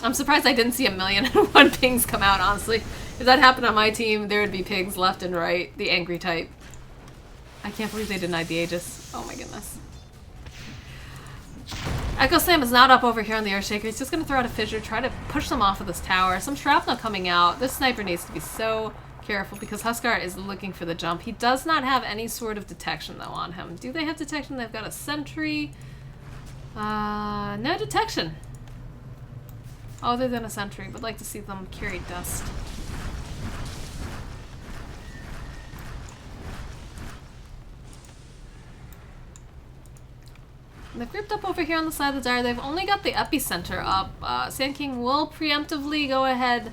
I'm surprised I didn't see 1,000,001 pings come out, honestly. If that happened on my team, there would be pings left and right. The angry type. I can't believe they denied the Aegis. Oh my goodness. Echo Slam is not up over here on the Earthshaker. He's just going to throw out a fissure, try to push them off of this tower. Some shrapnel coming out. This sniper needs to be so careful because Huskar is looking for the jump. He does not have any sort of detection, though, on him. Do they have detection? They've got a sentry. No detection. Other than a sentry. Would like to see them carry dust. They've grouped up over here on the side of the dire. They've only got the epicenter up. Sand King will preemptively go ahead,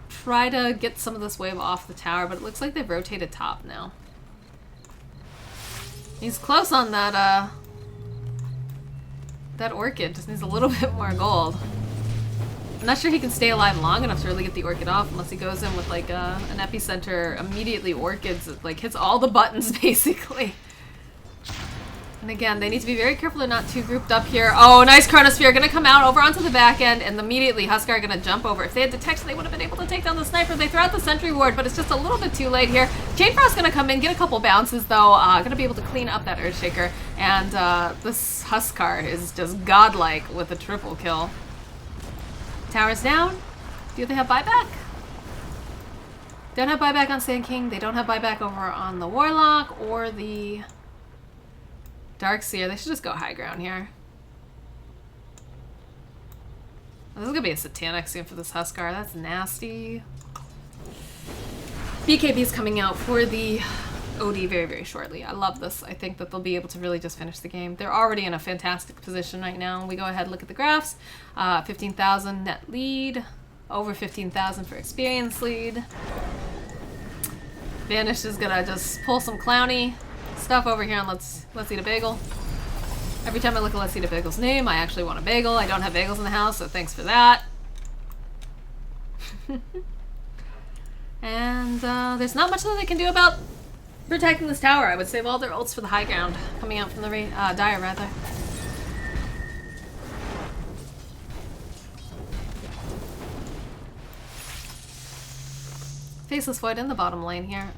try to get some of this wave off the tower, but it looks like they've rotated top now. He's close on that, that Orchid. Just needs a little bit more gold. I'm not sure he can stay alive long enough to really get the Orchid off unless he goes in with, like, an epicenter, immediately Orchids. It, like, hits all the buttons, basically. And again, they need to be very careful they're not too grouped up here. Oh, nice Chronosphere. Gonna come out over onto the back end, and immediately Huskar are gonna jump over. If they had detection, they would have been able to take down the sniper. They throw out the sentry ward, but it's just a little bit too late here. Chainfrost's gonna come in, get a couple bounces, though. Gonna be able to clean up that Earthshaker. And this Huskar is just godlike with a triple kill. Tower's down. Do they have buyback? Don't have buyback on Sand King. They don't have buyback over on the Warlock or the Darkseer. They should just go high ground here. This is gonna be a satanic soon for this Huskar. That's nasty. BKB is coming out for the OD very, very shortly. I love this. I think that they'll be able to really just finish the game. They're already in a fantastic position right now. We go ahead and look at the graphs. 15,000 net lead. Over 15,000 for experience lead. Vanish is gonna just pull some clowny stuff over here and let's eat a bagel. Every time I look at Let's Eat a Bagel's name, I actually want a bagel. I don't have bagels in the house, so thanks for that. And there's not much that they can do about protecting this tower. I would save all their ults for the high ground coming out from the Dire, rather. Faceless Void in the bottom lane here.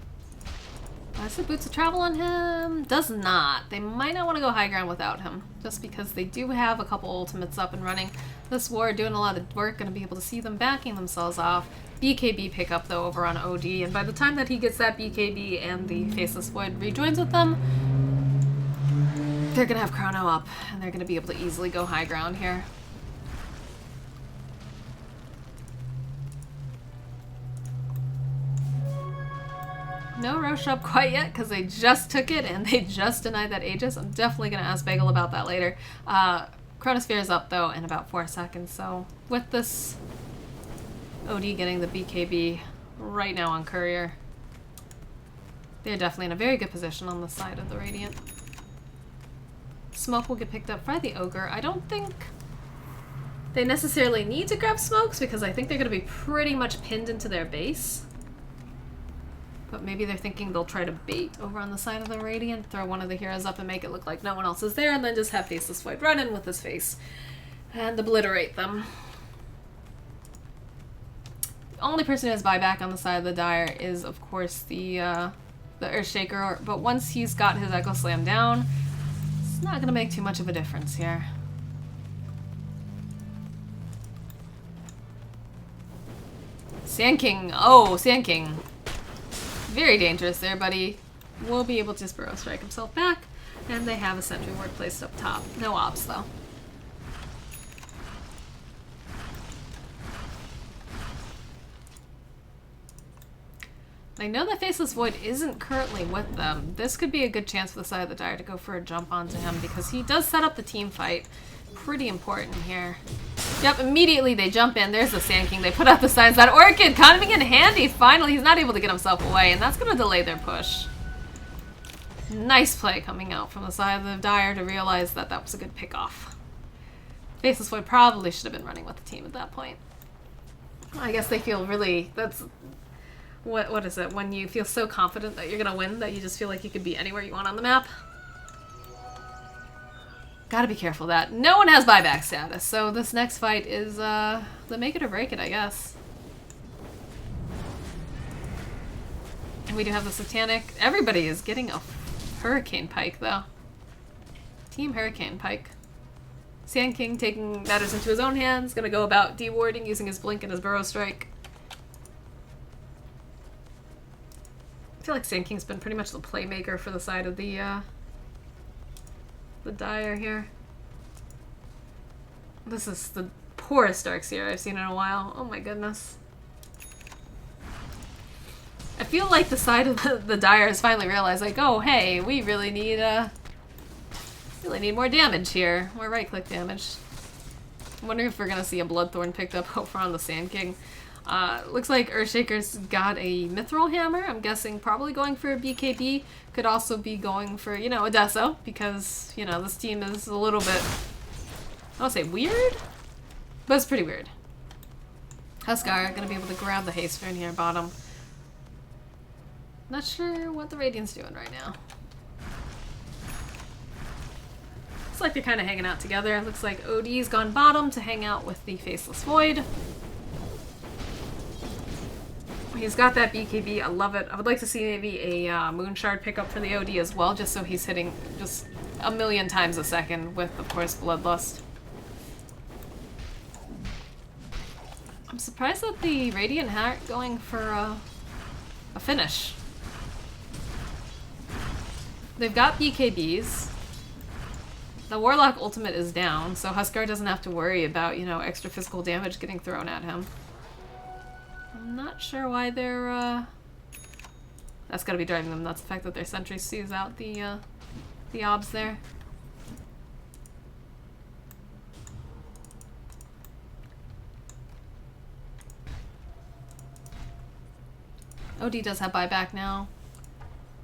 Does it Boots of Travel on him? Does not. They might not want to go high ground without him, just because they do have a couple ultimates up and running. This ward doing a lot of work, going to be able to see them backing themselves off. BKB pickup though over on OD, and by the time that he gets that BKB and the Faceless Void rejoins with them, they're going to have Chrono up, and they're going to be able to easily go high ground here. No Roche up quite yet, because they just took it and they just denied that Aegis. I'm definitely going to ask Bagel about that later. Chronosphere is up, though, in about 4 seconds, so with this OD getting the BKB right now on Courier, they're definitely in a very good position on the side of the Radiant. Smoke will get picked up by the Ogre. I don't think they necessarily need to grab smokes, because I think they're going to be pretty much pinned into their base. But maybe they're thinking they'll try to bait over on the side of the Radiant, throw one of the heroes up and make it look like no one else is there, and then just have Faceless Void run in with his face and obliterate them. The only person who has buyback on the side of the Dire is, of course, the Earthshaker, but once he's got his Echo Slam down, it's not going to make too much of a difference here. Sand King. Oh, Sand King. Very dangerous there, buddy. Will be able to just Burrow Strike himself back, and they have a sentry ward placed up top. No ops, though. I know that Faceless Void isn't currently with them. This could be a good chance for the side of the Dire to go for a jump onto him, because he does set up the team fight. Pretty important here. Yep, immediately they jump in. There's the Sand King. They put out the signs. That Orchid coming in handy. Finally, he's not able to get himself away, and that's going to delay their push. Nice play coming out from the side of the Dire to realize that that was a good pick-off. Faceless Void probably should have been running with the team at that point. I guess they feel really... That's... What is it? When you feel so confident that you're going to win that you just feel like you could be anywhere you want on the map? Gotta be careful of that. No one has buyback status, so this next fight is the make it or break it, I guess. And we do have the Satanic. Everybody is getting a Hurricane Pike, though. Team Hurricane Pike. Sand King taking matters into his own hands, gonna go about dewarding using his Blink and his Burrow Strike. I feel like Sand King's been pretty much the playmaker for the side of the Dire here. This is the poorest Darkseer I've seen in a while. Oh my goodness. I feel like the side of the Dire has finally realized, like, oh hey, we really need more damage here. More right-click damage. I'm wondering if we're gonna see a Bloodthorn picked up over on the Sand King. Looks like Earthshaker's got a Mithril Hammer. I'm guessing probably going for a BKB. Could also be going for, you know, a Deso, because, you know, this team is a little bit, I don't say weird, but it's pretty weird. Huskar gonna be able to grab the haste in here, bottom. Not sure what the Radiant's doing right now. Looks like they're kind of hanging out together. Looks like OD's gone bottom to hang out with the Faceless Void. He's got that BKB, I love it. I would like to see maybe a Moon Shard pickup for the OD as well, just so he's hitting just a million times a second with, of course, Bloodlust. I'm surprised that the Radiant aren't going for a finish. They've got BKBs. The Warlock ultimate is down, so Huskar doesn't have to worry about, you know, extra physical damage getting thrown at him. I'm not sure why they're, that's gotta be driving them nuts, the fact that their sentry sees out the obs there. OD does have buyback now,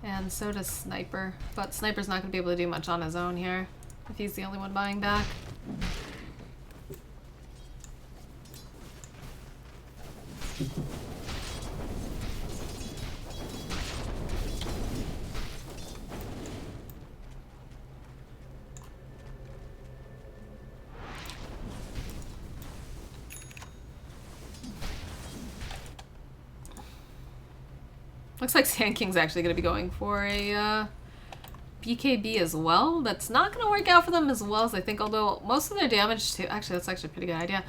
and so does Sniper, but Sniper's not gonna be able to do much on his own here, if he's the only one buying back. Looks like Sand King's actually going to be going for a BKB as well. That's not going to work out for them as well as I think, although most of their damage to... Actually, that's actually a pretty good idea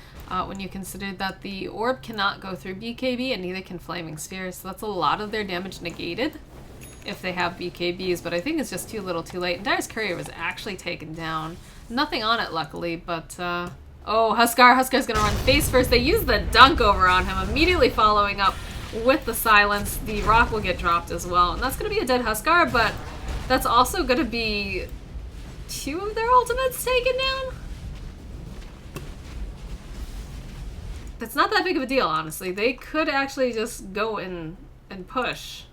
when you consider that the orb cannot go through BKB and neither can Flaming Sphere, so that's a lot of their damage negated if they have BKBs, but I think it's just too little too late. And Dire's Courier was actually taken down. Nothing on it, luckily, but... oh, Huskar! Huskar's going to run face first. They use the dunk over on him, immediately following up with the silence. The rock will get dropped as well, and that's going to be a dead Huskar, but that's also going to be 2 of their ultimates taken down? That's not that big of a deal, honestly. They could actually just go and push.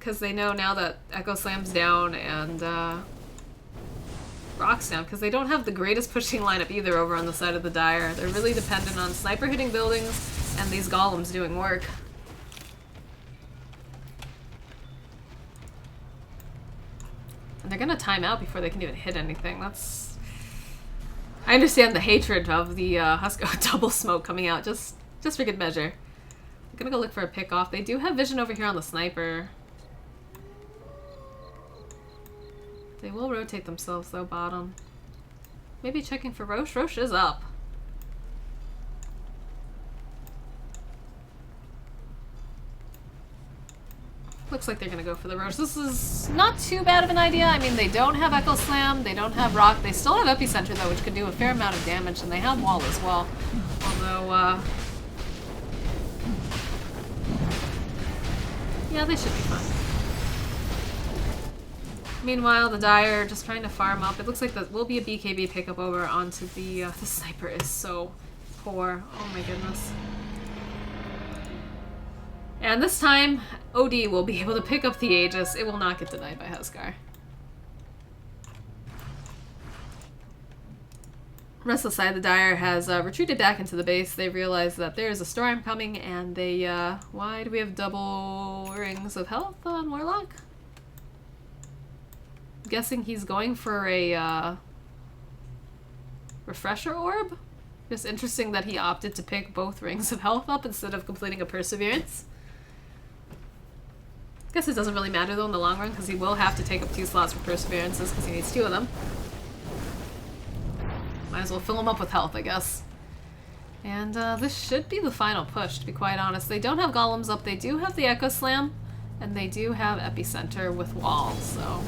Because they know now that Echo Slam's down and Rock's down, because they don't have the greatest pushing lineup either over on the side of the Dire. They're really dependent on Sniper hitting buildings and these golems doing work. And they're gonna time out before they can even hit anything. That's... I understand the hatred of the Huskar double smoke coming out, just for good measure. I'm gonna go look for a pick off. They do have vision over here on the Sniper. They will rotate themselves though, bottom. Maybe checking for Roche. Roche is up. Looks like they're gonna go for the Roche. This is not too bad of an idea. I mean, they don't have Echo Slam, they don't have Rock. They still have Epicenter though, which can do a fair amount of damage, and they have Wall as well. Although, yeah, they should be fine. Meanwhile, the Dire just trying to farm up. It looks like that will be a BKB pickup over onto the Sniper is so poor. Oh my goodness. And this time, OD will be able to pick up the Aegis. It will not get denied by Huskar. Rest of the side of the Dire has retreated back into the base. They realize that there is a storm coming, and they, why do we have double rings of health on Warlock? I'm guessing he's going for a, refresher orb? Just interesting that he opted to pick both rings of health up instead of completing a Perseverance. Guess it doesn't really matter though in the long run, because he will have to take up 2 slots for Perseverances because he needs 2 of them. Might as well fill him up with health, I guess. And this should be the final push, to be quite honest. They don't have golems up, they do have the Echo Slam, and they do have Epicenter with walls, so...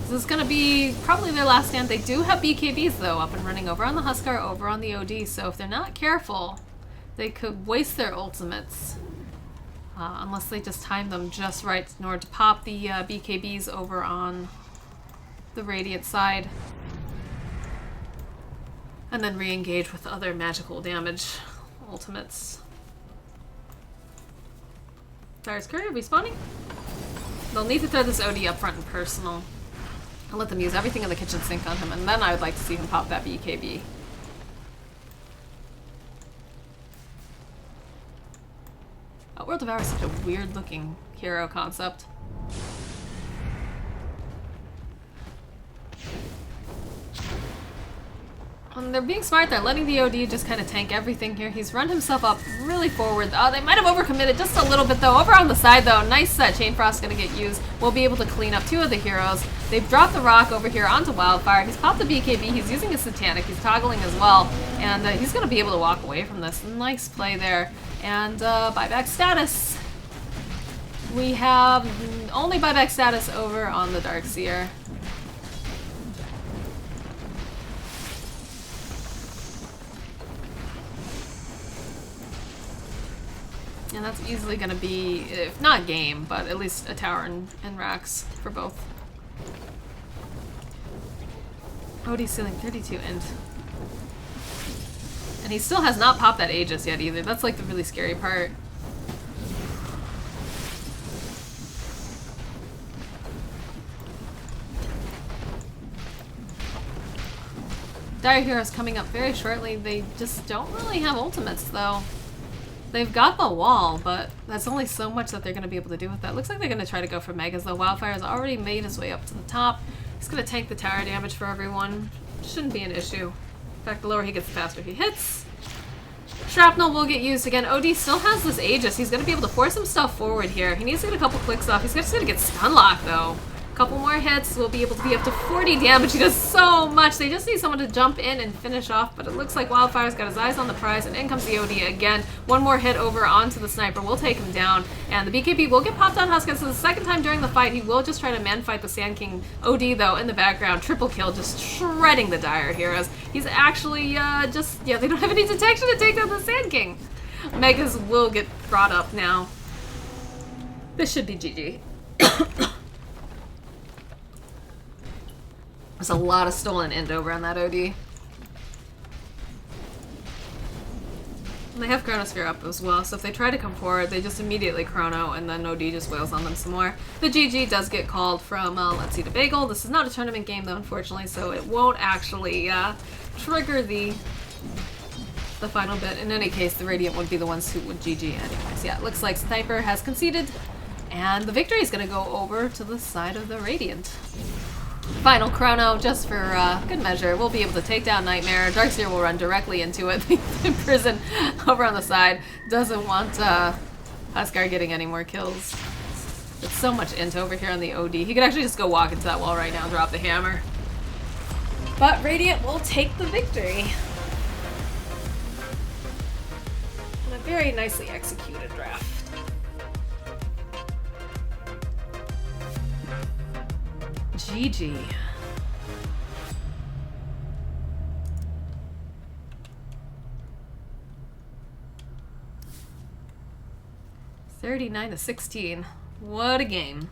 This is gonna be probably their last stand. They do have BKBs though, up and running over on the Huskar, over on the OD, so if they're not careful, they could waste their ultimates. Unless they just time them just right in order to pop the BKBs over on the Radiant side. And then re-engage with other magical damage ultimates. Dire's Courier respawning? They'll need to throw this OD up front and personal. I'll let them use everything in the kitchen sink on him, and then I would like to see him pop that BKB. World Devour is such a weird looking hero concept. They're being smart, they're letting the OD just kind of tank everything here. He's run himself up really forward. They might have overcommitted just a little bit though. Over on the side though, nice Chain Frost gonna get used. We'll be able to clean up 2 of the heroes. They've dropped the Rock over here onto Wildfire. He's popped the BKB, he's using his Satanic, he's toggling as well. And he's gonna be able to walk away from this. Nice play there. And buyback status. We have only buyback status over on the Darkseer. And that's easily going to be, if not game, but at least a tower and racks for both. OD ceiling 32 int. And he still has not popped that Aegis yet either. That's like the really scary part. Dire Heroes coming up very shortly. They just don't really have ultimates though. They've got the wall, but that's only so much that they're going to be able to do with that. Looks like they're going to try to go for Megas, though. Wildfire's already made his way up to the top. He's going to tank the tower damage for everyone. Shouldn't be an issue. In fact, the lower he gets, the faster he hits. Shrapnel will get used again. OD still has this Aegis. He's going to be able to force himself forward here. He needs to get a couple clicks off. He's just going to get stun locked, though. Couple more hits, we'll be able to be up to 40 damage. He does so much. They just need someone to jump in and finish off, but it looks like Wildfire's got his eyes on the prize, and in comes the OD again. One more hit over onto the sniper will take him down, and the BKB will get popped on Huska. So the second time during the fight, he will just try to man fight the Sand King. OD, though, in the background, triple kill, just shredding the Dire Heroes. He's actually they don't have any detection to take down the Sand King. Megas will get brought up now. This should be GG. There's a lot of stolen int over on that OD. And they have Chronosphere up as well, so if they try to come forward, they just immediately chrono, and then OD just wails on them some more. The GG does get called from, let's see, to Bagel. This is not a tournament game, though, unfortunately, so it won't actually trigger the final bit. In any case, the Radiant would be the ones who would GG anyways. Yeah, it looks like Sniper has conceded, and the victory is going to go over to the side of the Radiant. Final chrono, just for good measure. We'll be able to take down Nightmare. Darkseer will run directly into it. The Prison over on the side doesn't want Huskar getting any more kills. It's so much int over here on the OD. He could actually just go walk into that wall right now and drop the hammer. But Radiant will take the victory. And a very nicely executed draft. GG. $39-16. What a game.